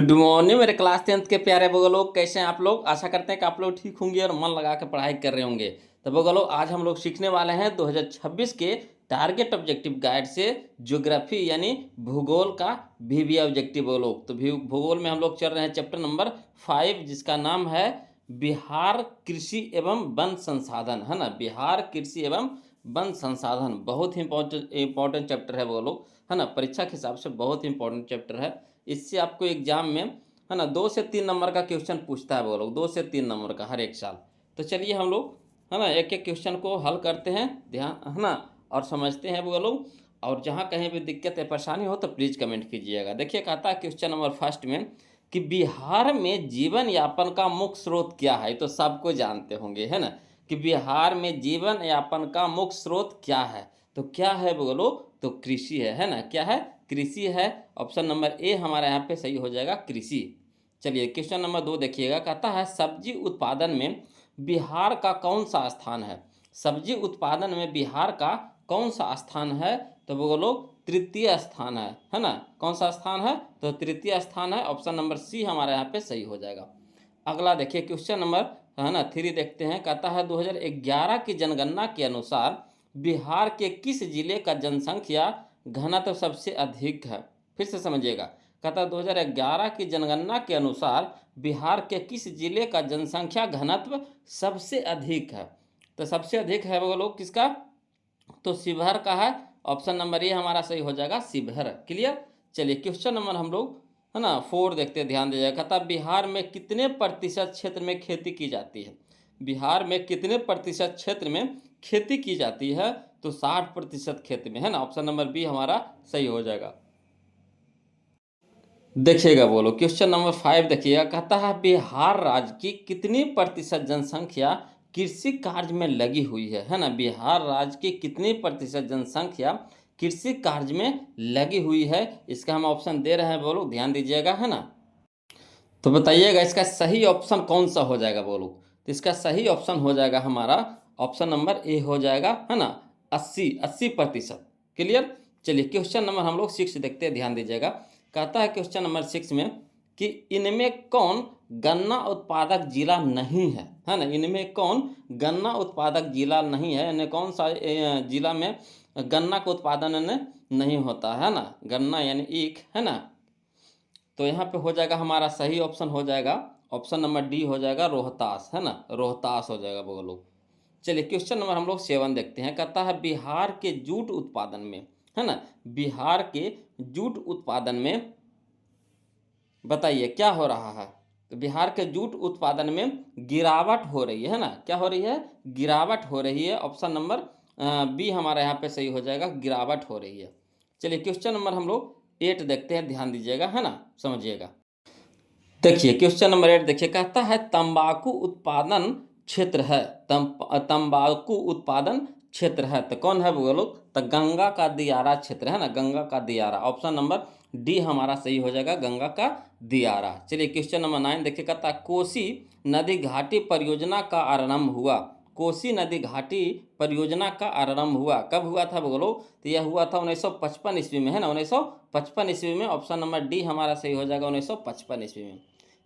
Good morning मेरे class 10th के प्यारे लोग, कैसे हैं आप लोग। आशा करते हैं कि आप लोग ठीक होंगे और मन लगा के पढ़ाई कर रहे होंगे। तो लोग आज हम लोग सीखने वाले हैं 2026 के टारगेट ऑब्जेक्टिव गाइड से ज्योग्राफी यानी भूगोल का भी ऑब्जेक्टिव लोग। तो भूगोल में हम लोग चल रहे हैं चैप्टर नंबर 5, जिसका नाम है बिहार कृषि एवं वन संसाधन, है ना। बिहार कृषि एवं वन संसाधन बहुत ही इंपॉर्टेंट चैप्टर है लोग, है ना। परीक्षा के हिसाब से बहुत इंपॉर्टेंट चैप्टर है। इससे आपको एग्जाम में, है ना, 2 से 3 नंबर का क्वेश्चन पूछता है वो लोग, 2 से 3 नंबर का हर एक साल। तो चलिए हम लोग, है ना, एक एक क्वेश्चन को हल करते हैं, ध्यान, है ना, और समझते हैं वो लोग। और जहाँ कहीं भी दिक्कत या परेशानी हो तो प्लीज़ कमेंट कीजिएगा। देखिए, कहता है क्वेश्चन नंबर फर्स्ट में कि बिहार में जीवन यापन का मुख्य स्रोत क्या है। तो सबको जानते होंगे, है ना, कि बिहार में जीवन यापन का मुख्य स्रोत क्या है। तो क्या है बोलो, तो कृषि है ना। क्या है? कृषि है। ऑप्शन नंबर ए हमारा यहाँ पे सही हो जाएगा, कृषि। चलिए क्वेश्चन नंबर 2 देखिएगा, कहता है सब्जी उत्पादन में बिहार का कौन सा स्थान है। सब्जी उत्पादन में बिहार का कौन सा स्थान है। तो बोलो तृतीय स्थान है ना। कौन सा स्थान है? तो तृतीय स्थान है। ऑप्शन नंबर सी हमारा यहाँ पे सही हो जाएगा। अगला देखिए क्वेश्चन नंबर, है ना, 3 देखते हैं। कहता है 2011 की जनगणना के अनुसार बिहार के किस जिले का जनसंख्या घनत्व सबसे अधिक है। फिर से समझिएगा, कहता है 2011 की जनगणना के अनुसार बिहार के किस जिले का जनसंख्या घनत्व सबसे अधिक है। तो सबसे अधिक है वो लोग किसका? तो शिवहर का है। ऑप्शन नंबर ए हमारा सही हो जाएगा, शिवहर। क्लियर। चलिए क्वेश्चन नंबर हम लोग, है ना, 4 देखते हैं, ध्यान दीजिएगा। कहता बिहार में कितने प्रतिशत क्षेत्र में खेती की जाती है। बिहार में कितने प्रतिशत क्षेत्र में खेती की जाती है। तो 60% क्षेत्र में, है ना। ऑप्शन नंबर बी हमारा सही हो जाएगा। देखिएगा बोलो क्वेश्चन नंबर 5 देखिएगा, कहता है बिहार राज्य की कितनी प्रतिशत जनसंख्या कृषि कार्य में लगी हुई है ना। बिहार राज्य की कितनी प्रतिशत जनसंख्या कृषि कार्य में लगी हुई है। इसका हम ऑप्शन दे रहे हैं, बोलो ध्यान दीजिएगा, है ना। तो बताइएगा इसका सही ऑप्शन कौन सा हो जाएगा बोलो। तो इसका सही ऑप्शन हो जाएगा हमारा ऑप्शन नंबर ए हो जाएगा, है ना, 80%। क्लियर। चलिए क्वेश्चन नंबर हम लोग 6 देखते हैं, ध्यान दीजिएगा। कहता है क्वेश्चन नंबर 6 में कि इनमें कौन गन्ना उत्पादक जिला नहीं है ना। इनमें कौन गन्ना उत्पादक जिला नहीं है, यानी कौन सा जिला में गन्ना का उत्पादन नहीं होता है ना। गन्ना यानी ईख, है ना। तो यहाँ पे हो जाएगा हमारा सही ऑप्शन हो जाएगा, ऑप्शन नंबर डी हो जाएगा, रोहतास, है ना। रोहतास हो जाएगा वो लोग। चलिए क्वेश्चन नंबर हम लोग 7 देखते हैं। कहता है बिहार के जूट उत्पादन में, है ना, बिहार के जूट उत्पादन में बताइए क्या हो रहा है। तो बिहार के जूट उत्पादन में गिरावट हो रही है ना। क्या हो रही है? गिरावट हो रही है। ऑप्शन नंबर बी हमारा यहाँ पे सही हो जाएगा, गिरावट हो रही है। चलिए क्वेश्चन नंबर हम लोग 8 देखते हैं, ध्यान दीजिएगा, है ना, समझिएगा। देखिए क्वेश्चन नंबर 8 देखिए, कहता है तंबाकू उत्पादन क्षेत्र है। तंबाकू उत्पादन क्षेत्र है तो कौन है वो लोग? तो गंगा का दियारा क्षेत्र, है ना। गंगा का दियारा। ऑप्शन नंबर डी हमारा सही हो जाएगा, गंगा का दियारा। चलिए क्वेश्चन नंबर 9 देखिए, कहता है कोसी नदी घाटी परियोजना का आरंभ हुआ। कोसी नदी घाटी परियोजना का आरंभ हुआ कब हुआ था बोलो? तो यह हुआ था 1955 ईस्वी में, है ना। 1955 ईस्वी में। ऑप्शन नंबर डी हमारा सही हो जाएगा, 1955 ईस्वी में।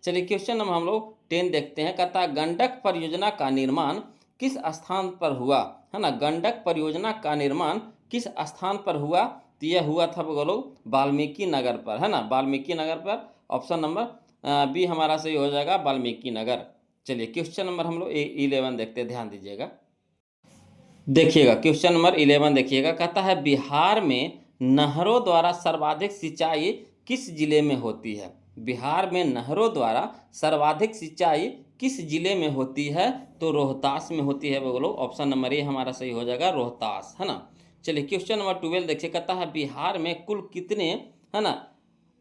चलिए क्वेश्चन नंबर हम लोग 10 देखते हैं। कहता है गंडक परियोजना का निर्माण किस स्थान पर हुआ, है ना। गंडक परियोजना का निर्माण किस स्थान पर हुआ? तो यह हुआ था बोलो वाल्मीकि नगर पर, है ना, वाल्मीकि नगर पर। ऑप्शन नंबर बी हमारा सही हो जाएगा, वाल्मीकि नगर। चलिए क्वेश्चन नंबर हम लोग 11 देखते हैं, ध्यान दीजिएगा। देखिएगा क्वेश्चन नंबर 11 देखिएगा, कहता है बिहार में नहरों द्वारा सर्वाधिक सिंचाई किस जिले में होती है। बिहार में नहरों द्वारा सर्वाधिक सिंचाई किस जिले में होती है? तो रोहतास में होती है बोलो। ऑप्शन नंबर ए हमारा सही हो जाएगा, रोहतास, है ना। चलिए क्वेश्चन नंबर 12 देखिए, कहता है बिहार में कुल कितने, है ना,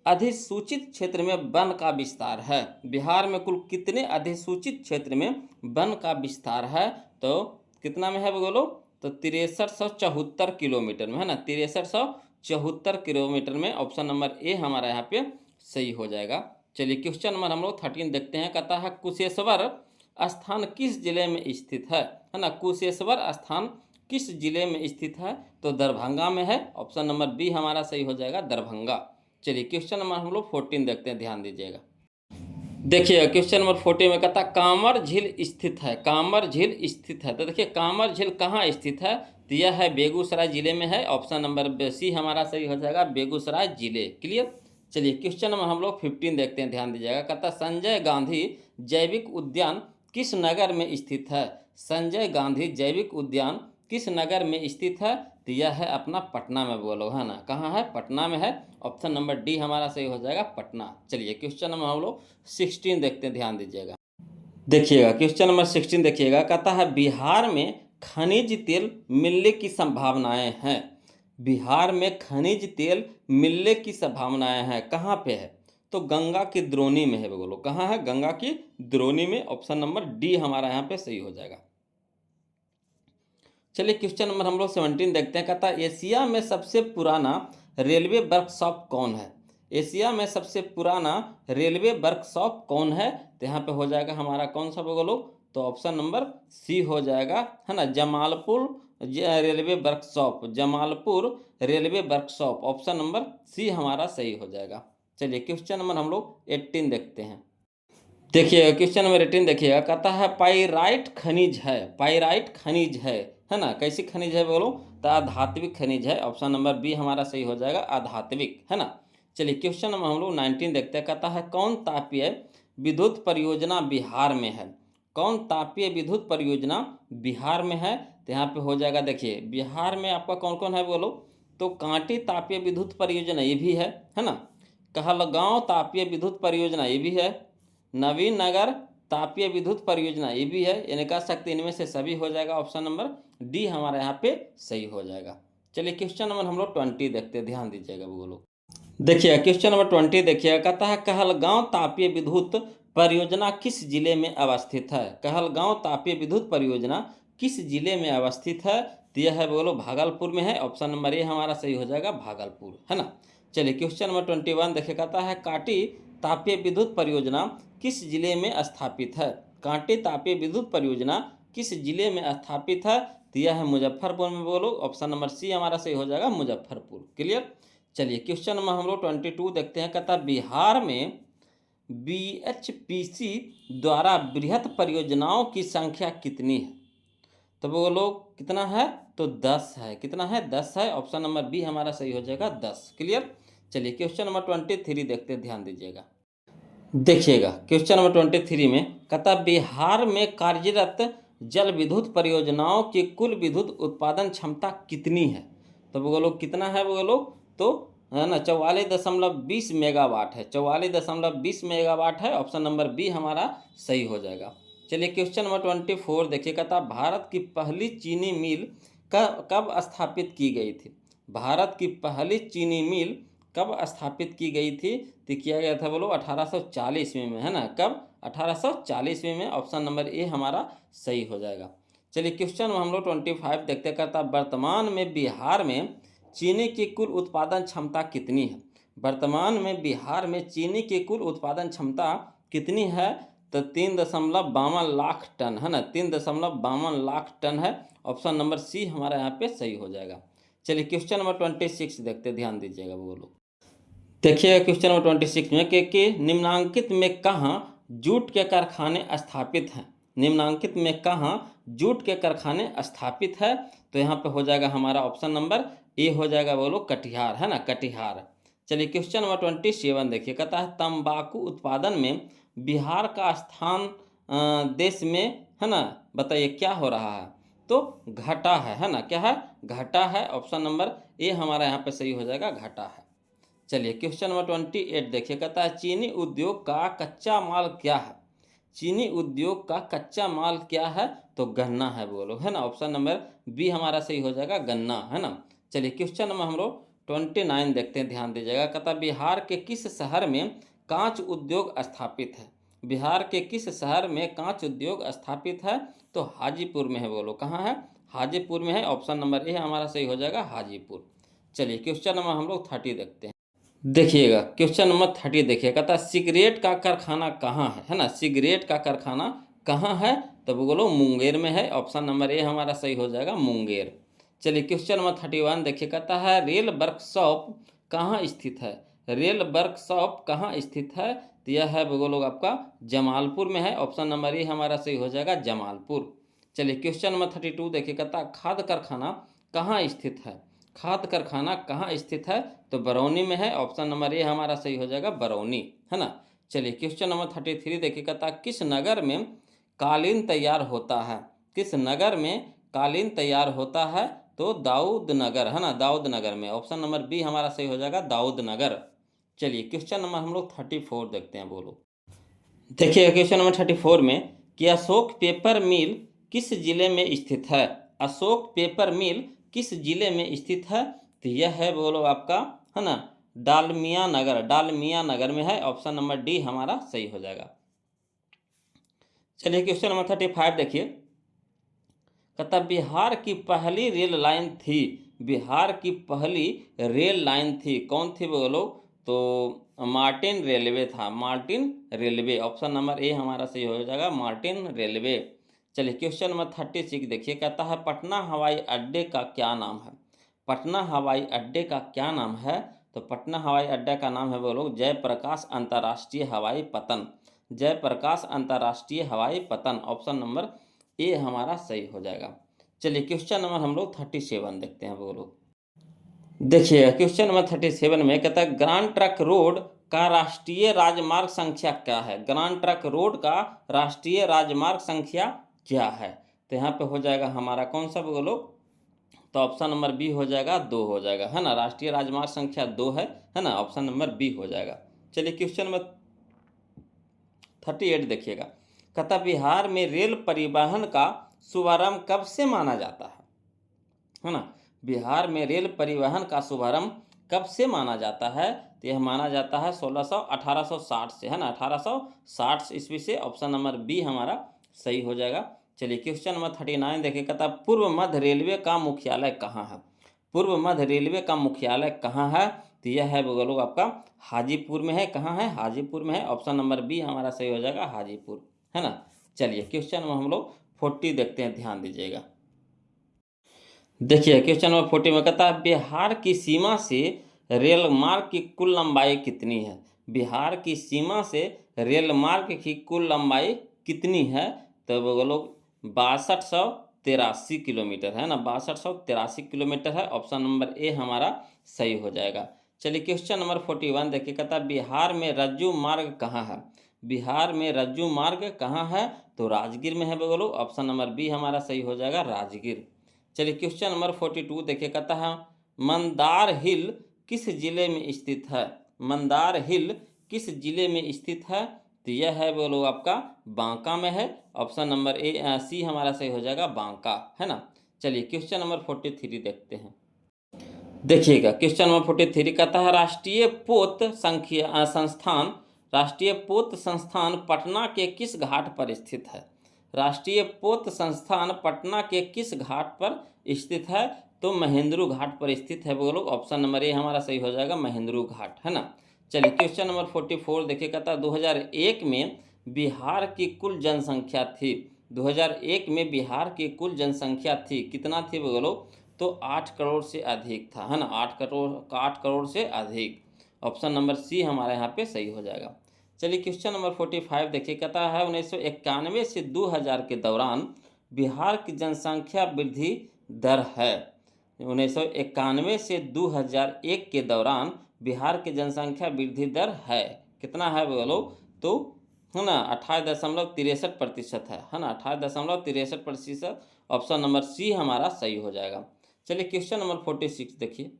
अधिसूचित क्षेत्र में वन का विस्तार है। बिहार में कुल कितने अधिसूचित क्षेत्र में वन का विस्तार है? तो कितना में है बोलो? तो 6374 किलोमीटर में, है ना। 6374 किलोमीटर में। ऑप्शन नंबर ए हमारा यहाँ पे सही हो जाएगा। चलिए क्वेश्चन नंबर हम लोग 13 देखते हैं। कहता है कुशेश्वर स्थान किस जिले में स्थित है ना। कुशेश्वर स्थान किस जिले में स्थित है? तो दरभंगा में है। ऑप्शन नंबर बी हमारा सही हो जाएगा, दरभंगा। चलिए क्वेश्चन नंबर हम लोग 14 देखते हैं, ध्यान दीजिएगा। देखिए क्वेश्चन नंबर 14 में कहता कांवर झील स्थित है, कांवर झील स्थित है। तो देखिए कांवर झील कहाँ स्थित है, तो यह है बेगूसराय जिले में है। ऑप्शन नंबर सी हमारा सही हो जाएगा, बेगूसराय जिले। क्लियर। चलिए क्वेश्चन नंबर हम लोग 15 देखते हैं, ध्यान दीजिएगा। कहता संजय गांधी जैविक उद्यान किस नगर में स्थित है, संजय गांधी जैविक उद्यान किस नगर में स्थित है, तो यह है अपना पटना में, बोलो है ना, कहाँ है, पटना में है। ऑप्शन नंबर डी हमारा सही हो जाएगा, पटना। चलिए क्वेश्चन नंबर हम लोग 16 देखते हैं, ध्यान दीजिएगा। देखिएगा क्वेश्चन नंबर 16 देखिएगा। कहता है बिहार में खनिज तेल मिलने की संभावनाएं हैं, बिहार में खनिज तेल मिलने की संभावनाएं हैं, कहाँ पे है, तो गंगा की द्रोणी में है, बोलो कहाँ है, गंगा की द्रोणी में। ऑप्शन नंबर डी हमारा यहाँ पे सही हो जाएगा। चलिए क्वेश्चन नंबर हम लोग 17 देखते हैं। कहता है एशिया में सबसे पुराना रेलवे वर्कशॉप कौन है, एशिया में सबसे पुराना रेलवे वर्कशॉप कौन है, तो यहाँ पे हो जाएगा हमारा कौन सा बोलो, तो ऑप्शन नंबर सी हो जाएगा, है ना, Jamalpur railway workshop, Jamalpur railway workshop. Option number C हमारा सही हो जाएगा। चलिए क्वेश्चन नंबर हम लोग 18 देखते हैं। देखिएगा क्वेश्चन नंबर 18 देखिएगा। कहता है पाइराइट खनिज है, पाइराइट खनिज है ना, कैसी खनिज है बोलो, तो आधात्विक खनिज है। ऑप्शन नंबर बी हमारा सही हो जाएगा, आधात्विक, है ना। चलिए क्वेश्चन नंबर हम लोग 19 देखते हैं। कहता है कौन तापीय विद्युत परियोजना बिहार में है, कौन तापीय विद्युत परियोजना बिहार में है, तो यहाँ पे हो जाएगा, देखिए बिहार में आपका कौन कौन है बोलो, तो कांटी तापीय विद्युत परियोजना ये भी है ना, कहलगांव तापीय विद्युत परियोजना ये भी है, नवीन नगर तापीय विद्युत परियोजना ये भी है, यानी कह सकते इनमें से सभी हो जाएगा। ऑप्शन नंबर डी हमारे यहाँ पे सही हो जाएगा। चलिए क्वेश्चन नंबर हम लोग 20 देखते हैं, ध्यान दीजिएगा वो लोग। देखिए क्वेश्चन नंबर 20 देखिएगा। कहता है कहलगांव तापीय विद्युत परियोजना किस जिले में अवस्थित है, कहलगांव तापीय विद्युत परियोजना किस जिले में अवस्थित है, तो यह है बोलो भागलपुर में है। ऑप्शन नंबर ए हमारा सही हो जाएगा, भागलपुर, है ना। चलिए क्वेश्चन नंबर 21 देखिए। कहता है काटी तापीय विद्युत परियोजना किस जिले में स्थापित है, कांटी तापीय विद्युत परियोजना किस जिले में स्थापित है, तो यह है मुजफ्फरपुर में, बोलो ऑप्शन नंबर सी हमारा सही हो जाएगा, मुजफ्फरपुर। क्लियर। चलिए क्वेश्चन नंबर हम लोग 22 देखते हैं। कहता बिहार में बीएचपीसी द्वारा बृहत परियोजनाओं की संख्या कितनी है, तो बोलो कितना है, तो 10 है, कितना है, 10 है। ऑप्शन नंबर बी हमारा सही हो जाएगा, 10। क्लियर। चलिए क्वेश्चन नंबर 23 देखते हैं, ध्यान दीजिएगा। देखिएगा क्वेश्चन नंबर 23 में कहता बिहार में कार्यरत जल विद्युत परियोजनाओं की कुल विद्युत उत्पादन क्षमता कितनी है, तो बोलो कितना है, बोलो तो है ना 44.20 मेगावाट है, 44.20 मेगावाट है। ऑप्शन नंबर बी हमारा सही हो जाएगा। चलिए क्वेश्चन नंबर 24 देखिए। कहता भारत की पहली चीनी मिल कब स्थापित की गई थी, भारत की पहली चीनी मिल कब स्थापित की गई थी, तो किया गया था बोलो 1840 में, है ना, कब, 1840 में। ऑप्शन नंबर ए हमारा सही हो जाएगा। चलिए क्वेश्चन हम लोग 25 देखते करता वर्तमान में बिहार में चीनी की कुल उत्पादन क्षमता कितनी है, वर्तमान में बिहार में चीनी की कुल उत्पादन क्षमता कितनी है, तो 3.52 लाख टन, है ना, 3.52 लाख टन है। ऑप्शन नंबर सी हमारा यहाँ पे सही हो जाएगा। चलिए क्वेश्चन नंबर 26 देखते, ध्यान दीजिएगा बोलो। देखिए क्वेश्चन नंबर 26 में कि निम्नांकित में कहाँ जूट के कारखाने स्थापित हैं, निम्नांकित में कहाँ जूट के कारखाने स्थापित है, तो यहाँ पे हो जाएगा हमारा ऑप्शन नंबर ए हो जाएगा, बोलो कटिहार, है ना, कटिहार। चलिए क्वेश्चन नंबर 27 देखिए। कहता है तंबाकू उत्पादन में बिहार का स्थान देश में, है ना, बताइए क्या हो रहा है, तो घटा है ना, क्या है, घटा है। ऑप्शन नंबर ए हमारा यहाँ पे सही हो जाएगा, घटा है। चलिए क्वेश्चन नंबर 28 देखिए। कहता है चीनी उद्योग का कच्चा माल क्या है, चीनी उद्योग का कच्चा माल क्या है, तो गन्ना है, बोलो, है ना। ऑप्शन नंबर बी हमारा सही हो जाएगा, गन्ना, है ना। चलिए क्वेश्चन नंबर हम लोग 29 देखते हैं, ध्यान दीजिएगा। कहता बिहार के किस शहर में कांच उद्योग स्थापित है, बिहार के किस शहर में कांच उद्योग स्थापित है, तो हाजीपुर में है, बोलो कहाँ है, हाजीपुर में है। ऑप्शन नंबर ए हमारा सही हो जाएगा, हाजीपुर। चलिए क्वेश्चन नंबर हम लोग 30 देखते हैं। देखिएगा क्वेश्चन नंबर 30 देखिए। कहता सिगरेट का कारखाना कहाँ है ना, सिगरेट का कारखाना कहाँ है, तो बोलो मुंगेर में है। ऑप्शन नंबर ए हमारा सही हो जाएगा, मुंगेर। चलिए क्वेश्चन नंबर 31 देखिए। कहता है रेल वर्कशॉप कहाँ स्थित है, रेल वर्कशॉप कहाँ स्थित है? तो यह है लोग आपका जमालपुर में है। ऑप्शन नंबर ए हमारा सही हो जाएगा जमालपुर। चलिए क्वेश्चन नंबर 32 देखिए, कहता खाद्य कारखाना कहाँ स्थित है? खाद्य कारखाना कहाँ स्थित है? तो बरौनी में है। ऑप्शन नंबर ए हमारा सही हो जाएगा बरौनी, है ना। चलिए क्वेश्चन नंबर 33 देखिए, कहता किस नगर में कालीन तैयार होता है? किस नगर में कालीन तैयार होता है? तो दाऊद नगर, है ना, दाऊद नगर में। ऑप्शन नंबर बी हमारा सही हो जाएगा दाऊद नगर। चलिए क्वेश्चन नंबर हम लोग 34 देखते हैं, बोलो। देखिए क्वेश्चन नंबर 34 में कि अशोक पेपर मिल किस जिले में स्थित है? अशोक पेपर मिल किस जिले में स्थित है? तो यह है बोलो आपका, है ना, डालमिया नगर, डालमिया नगर में है। ऑप्शन नंबर डी हमारा सही हो जाएगा। चलिए क्वेश्चन नंबर 35 देखिए, कहता बिहार की पहली रेल लाइन थी। बिहार की पहली रेल लाइन थी, कौन थी बोलो? तो मार्टिन रेलवे था, Martin railway. Option number A हमारा सही हो जाएगा मार्टिन रेलवे। चलिए क्वेश्चन नंबर 36 देखिए, कहता है पटना हवाई अड्डे का क्या नाम है? पटना हवाई अड्डे का क्या नाम है? तो पटना हवाई अड्डे का नाम है बोलो जयप्रकाश अंतर्राष्ट्रीय हवाई पतन, जयप्रकाश अंतर्राष्ट्रीय हवाई पतन। ऑप्शन नंबर ए हमारा सही हो जाएगा। चलिए क्वेश्चन नंबर हम लोग 37 देखते हैं, बोलो। देखिए क्वेश्चन नंबर 37 में कहता है ग्रांड ट्रंक रोड का राष्ट्रीय राजमार्ग संख्या क्या है? ग्रांड ट्रंक रोड का राष्ट्रीय राजमार्ग संख्या क्या है? तो यहाँ पे हो जाएगा हमारा कौन सा बोलो? तो ऑप्शन नंबर बी हो जाएगा 2 हो जाएगा, है ना। राष्ट्रीय राजमार्ग संख्या 2 है ना। ऑप्शन नंबर बी हो जाएगा। चलिए क्वेश्चन नंबर 38 देखिएगा, कहता बिहार में रेल परिवहन का शुभारंभ कब से माना जाता है ना। बिहार में रेल परिवहन का शुभारंभ कब से माना जाता है? तो यह माना जाता है 1860 से, है ना, 1860 ईस्वी से। ऑप्शन नंबर बी हमारा सही हो जाएगा। चलिए क्वेश्चन नंबर 39 देखिए, कहता पूर्व मध्य रेलवे का मुख्यालय कहाँ है? पूर्व मध्य रेलवे का मुख्यालय कहाँ है? तो यह है लोग आपका हाजीपुर में है। कहाँ है? हाजीपुर में है। ऑप्शन नंबर बी हमारा सही हो जाएगा हाजीपुर, है ना। चलिए क्वेश्चन में हम लोग 40 देखते हैं, ध्यान दीजिएगा। देखिए क्वेश्चन नंबर 40 में कहता है बिहार की सीमा से रेल मार्ग की कुल लंबाई कितनी है? बिहार की सीमा से रेल मार्ग की कुल लंबाई कितनी है? तो वो लोग 6283 किलोमीटर, है ना, 6283 किलोमीटर है। ऑप्शन नंबर ए हमारा सही हो जाएगा। चलिए क्वेश्चन नंबर 41 देखिए, कहता है बिहार में रज्जू मार्ग कहाँ है? बिहार में रज्जू मार्ग कहाँ है? तो राजगीर में है बोलो। ऑप्शन नंबर बी हमारा सही हो जाएगा राजगीर। चलिए क्वेश्चन नंबर 42 देखिए, कहता है मंदार हिल किस जिले में स्थित है? मंदार हिल किस जिले में स्थित है? तो यह है बोलो आपका बांका में है। ऑप्शन नंबर ए सी हमारा सही हो जाएगा बांका, है ना। चलिए क्वेश्चन नंबर 43 देखते हैं। देखिएगा क्वेश्चन नंबर 43 कहता है राष्ट्रीय पोत संख्या संस्थान, राष्ट्रीय पोत संस्थान पटना के किस घाट पर स्थित है? राष्ट्रीय पोत संस्थान पटना के किस घाट पर स्थित है? तो महेंद्रू घाट पर स्थित है बोलो। ऑप्शन नंबर ए हमारा सही हो जाएगा महेंद्रू घाट, है ना। चलिए क्वेश्चन नंबर 44 देखिए, कहता है 2001 में बिहार की कुल जनसंख्या थी। 2001 में बिहार की कुल जनसंख्या थी, कितना थी बोलो? तो 8 करोड़ से अधिक था, है ना, 8 करोड़ से अधिक। ऑप्शन नंबर सी हमारा यहाँ पे सही हो जाएगा। चलिए क्वेश्चन नंबर 45 देखिए, कहता है 1991 से 2000 के दौरान बिहार की जनसंख्या वृद्धि दर है। 1991 से 2001 के दौरान बिहार की जनसंख्या वृद्धि दर है, कितना है बोलो? तो है ना 28.63% है ना, 28.63%। ऑप्शन नंबर सी हमारा सही हो जाएगा। चलिए क्वेश्चन नंबर 46 देखिए।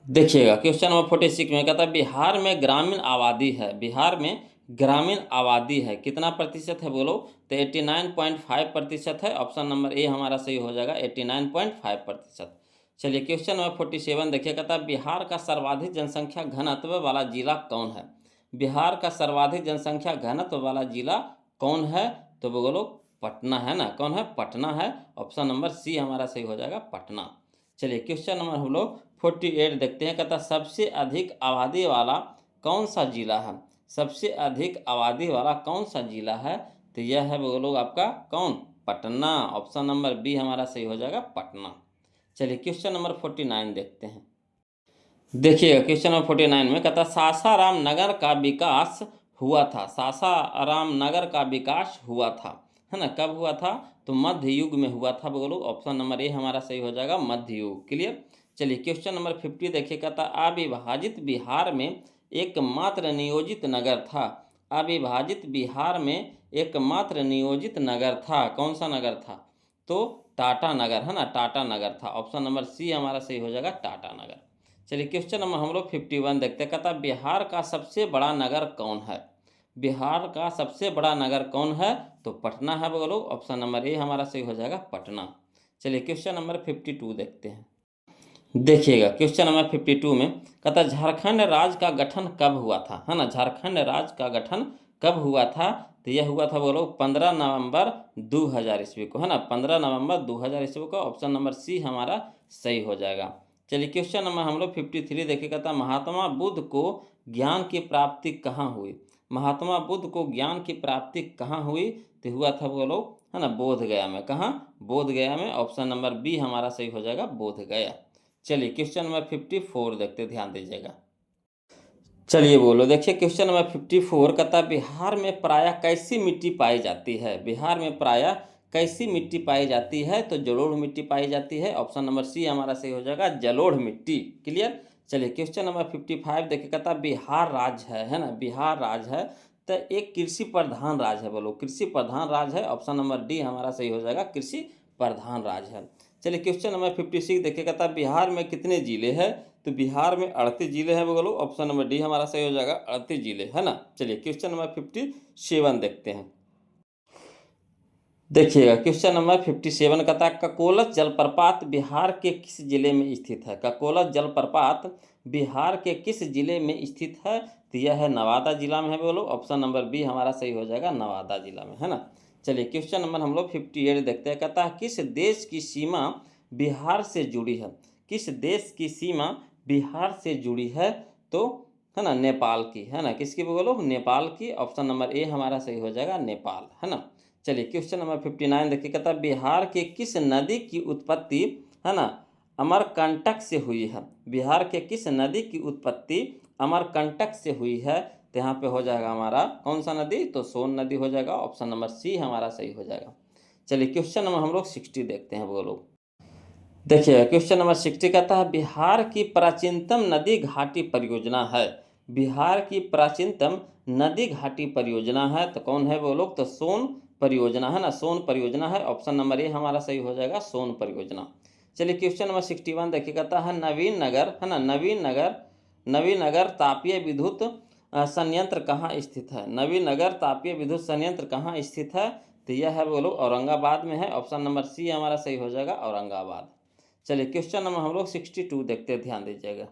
देखिएगा क्वेश्चन नंबर 46 में कहता है बिहार में ग्रामीण आबादी है, बिहार में ग्रामीण आबादी है, कितना प्रतिशत है बोलो? तो 89.5% है। ऑप्शन नंबर ए हमारा सही हो जाएगा 89.5%। चलिए क्वेश्चन नंबर 47 देखिए, कहता है बिहार का सर्वाधिक जनसंख्या घनत्व वाला जिला कौन है? बिहार का सर्वाधिक जनसंख्या घनत्व वाला जिला कौन है? तो बोलो पटना, है ना, कौन है? पटना है। ऑप्शन नंबर सी हमारा सही हो जाएगा पटना। चलिए क्वेश्चन नंबर हम लोग 48 देखते हैं, कहता सबसे अधिक आबादी वाला कौन सा जिला है? सबसे अधिक आबादी वाला कौन सा जिला है? तो यह है बोलो आपका कौन? पटना। ऑप्शन नंबर बी हमारा सही हो जाएगा पटना। चलिए क्वेश्चन नंबर 49 देखते हैं। देखिएगा क्वेश्चन नंबर 49 में कहता सासाराम नगर का विकास हुआ था। सासाराम नगर का विकास हुआ था, है ना, कब हुआ था? तो मध्य युग में हुआ था। बोलो ऑप्शन नंबर ए हमारा सही हो जाएगा, मध्य युग। क्लियर। चलिए क्वेश्चन नंबर 50 देखिए, कहता अविभाजित बिहार में एकमात्र नियोजित नगर था। अविभाजित बिहार में एकमात्र नियोजित नगर था। कौन सा नगर था? तो टाटा नगर, है ना, टाटा नगर था। ऑप्शन नंबर सी हमारा सही हो जाएगा, टाटा नगर। चलिए क्वेश्चन नंबर हम लोग 51 देखते हैं। कहता बिहार का सबसे बड़ा नगर कौन है? बिहार का सबसे बड़ा नगर कौन है? तो पटना है। बोलो ऑप्शन नंबर ए हमारा सही हो जाएगा, पटना। चलिए क्वेश्चन नंबर 52 देखते हैं। देखिएगा क्वेश्चन नंबर 52 में कहता झारखंड राज्य का गठन कब हुआ था, है ना, झारखंड राज्य का गठन कब हुआ था? तो यह हुआ था बोलो 15 नवंबर 2000 ईस्वी को, है ना, 15 नवंबर 2000 ईस्वी को। ऑप्शन नंबर सी हमारा सही हो जाएगा। चलिए क्वेश्चन नंबर हम लोग 53 देखिए, कहता महात्मा बुद्ध को ज्ञान की प्राप्ति कहाँ हुई? महात्मा बुद्ध को ज्ञान की प्राप्ति कहाँ हुई? तो हुआ था बोलो, है ना, बोध गया में। कहाँ? बोध गया में। ऑप्शन नंबर बी हमारा सही हो जाएगा, बोध गया। चलिए क्वेश्चन नंबर 54 देखते, ध्यान दीजिएगा। चलिए बोलो, देखिए क्वेश्चन नंबर 54 कहता बिहार में प्रायः कैसी मिट्टी पाई जाती है? बिहार में प्रायः कैसी मिट्टी पाई जाती है? तो जलोढ़ मिट्टी पाई जाती है। ऑप्शन नंबर सी हमारा सही हो जाएगा, जलोढ़ मिट्टी। क्लियर। चलिए क्वेश्चन नंबर 55 देखिए, कहता बिहार राज्य है ना, बिहार राज्य है तो एक कृषि प्रधान राज्य है। बोलो कृषि प्रधान राज्य है। ऑप्शन नंबर डी हमारा सही हो जाएगा, कृषि प्रधान राज्य है। चलिए क्वेश्चन नंबर 56 देखिए, कहता बिहार में कितने जिले हैं? तो बिहार में 38 जिले हैं। बोलो ऑप्शन नंबर डी हमारा सही हो जाएगा, 38 जिले, है ना। चलिए क्वेश्चन नंबर 57 देखते हैं। देखिएगा क्वेश्चन नंबर 57 कहता है ककोलत जलप्रपात बिहार के किस जिले में स्थित है? ककोलत जलप्रपात बिहार के किस जिले में स्थित है? तो यह है नवादा जिला में है। बोलो ऑप्शन नंबर बी हमारा सही हो जाएगा, नवादा जिला में, है ना। चलिए क्वेश्चन नंबर हम लोग 58 देखते हैं। कहता है किस देश की सीमा बिहार से जुड़ी है? किस देश की सीमा बिहार से जुड़ी है? तो है ना, नेपाल की, है ना, किसकी? बोलो नेपाल की। ऑप्शन नंबर ए हमारा सही हो जाएगा, नेपाल, है ना। चलिए क्वेश्चन नंबर 59 देखिए, कहता है बिहार के किस नदी की उत्पत्ति, है ना, अमरकंटक से हुई है? बिहार के किस नदी की उत्पत्ति अमरकंटक से हुई है? तो यहाँ पे हो जाएगा हमारा कौन सा नदी? तो सोन नदी हो जाएगा। ऑप्शन नंबर सी हमारा सही हो जाएगा। चलिए क्वेश्चन नंबर हम लोग 60 देखते हैं। बोलो देखिए क्वेश्चन नंबर 60 कहता है बिहार की प्राचीनतम नदी घाटी परियोजना है। बिहार की प्राचीनतम नदी घाटी परियोजना है तो कौन है वो लोग? तो सोन परियोजना, है ना, सोन परियोजना है। ऑप्शन नंबर ए हमारा सही हो जाएगा, सोन परियोजना। चलिए क्वेश्चन नंबर 61 देखिए, कहता है नवीन नगर, है ना, नवीन नगर तापीय विद्युत संयंत्र कहाँ स्थित है? नवीन नगर तापीय विद्युत संयंत्र कहाँ स्थित है? तो यह है वो लोग औरंगाबाद में है। ऑप्शन नंबर सी हमारा सही हो जाएगा, औरंगाबाद। चलिए क्वेश्चन नंबर हम लोग 62 देखते हैं, ध्यान दीजिएगा।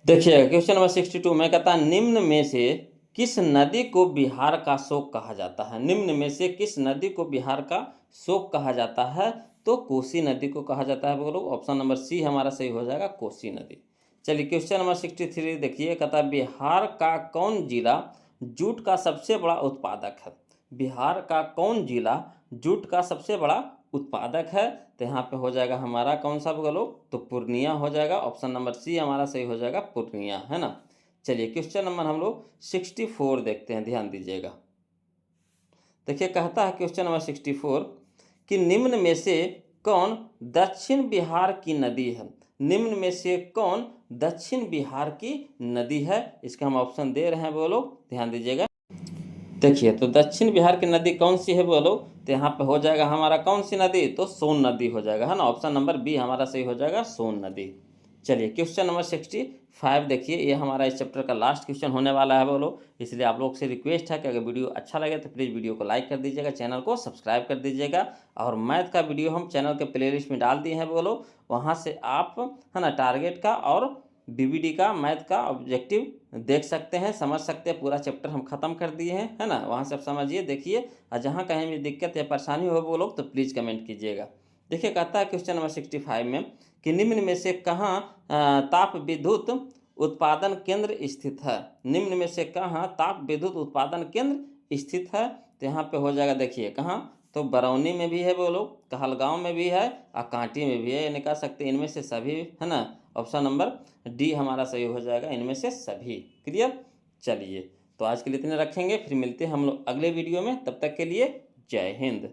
देखिएगा क्वेश्चन नंबर 62 में कहता है निम्न में से किस नदी को बिहार का शोक कहा जाता है? निम्न में से किस नदी को बिहार का शोक कहा जाता है? तो कोसी नदी को कहा जाता है। बोलो ऑप्शन नंबर सी हमारा सही हो जाएगा, कोसी नदी। चलिए क्वेश्चन नंबर 63 देखिए, कहता है बिहार का कौन जिला जूट का सबसे बड़ा उत्पादक है? बिहार का कौन जिला जूट का सबसे बड़ा उत्पादक है? तो यहाँ पे हो जाएगा हमारा कौन सा? बोलो तो पूर्णिया हो जाएगा। ऑप्शन नंबर सी हमारा सही हो जाएगा, पूर्णिया, है ना। चलिए क्वेश्चन नंबर हम लोग 64 देखते हैं, ध्यान दीजिएगा। देखिए कहता है क्वेश्चन नंबर 64 कि निम्न में से कौन दक्षिण बिहार की नदी है? निम्न में से कौन दक्षिण बिहार की नदी है? इसका हम ऑप्शन दे रहे हैं, बोलो ध्यान दीजिएगा। देखिए तो दक्षिण बिहार की नदी कौन सी है? बोलो तो यहाँ पे हो जाएगा हमारा कौन सी नदी? तो सोन नदी हो जाएगा, है ना। ऑप्शन नंबर बी हमारा सही हो जाएगा, सोन नदी। चलिए क्वेश्चन नंबर 65 देखिए, ये हमारा इस चैप्टर का लास्ट क्वेश्चन होने वाला है। बोलो इसलिए आप लोग से रिक्वेस्ट है कि अगर वीडियो अच्छा लगे तो प्लीज़ वीडियो को लाइक कर दीजिएगा, चैनल को सब्सक्राइब कर दीजिएगा। और मैथ का वीडियो हम चैनल के प्लेलिस्ट में डाल दिए हैं। बोलो वहाँ से आप, है ना, टारगेट का और बीबीडी का मैथ का ऑब्जेक्टिव देख सकते हैं, समझ सकते हैं। पूरा चैप्टर हम खत्म कर दिए हैं, है ना, वहाँ से आप समझिए, देखिए। और जहाँ कहीं भी दिक्कत या परेशानी हो वो लोग तो प्लीज़ कमेंट कीजिएगा। देखिए कहता है क्वेश्चन नंबर 65 में कि निम्न में से कहाँ ताप विद्युत उत्पादन केंद्र स्थित है? निम्न में से कहाँ ताप विद्युत उत्पादन केंद्र स्थित है? तो यहाँ पे हो जाएगा, देखिए कहाँ? तो बरौनी में भी है वो लोग, कहलगांव में भी है और कांटी में भी है, यानी कह सकते हैं इनमें से सभी, है ना। ऑप्शन नंबर डी हमारा सही हो जाएगा इनमें से सभी। क्लियर? चलिए, तो आज के लिए इतने रखेंगे, फिर मिलते हैं हम लोग अगले वीडियो में। तब तक के लिए जय हिंद।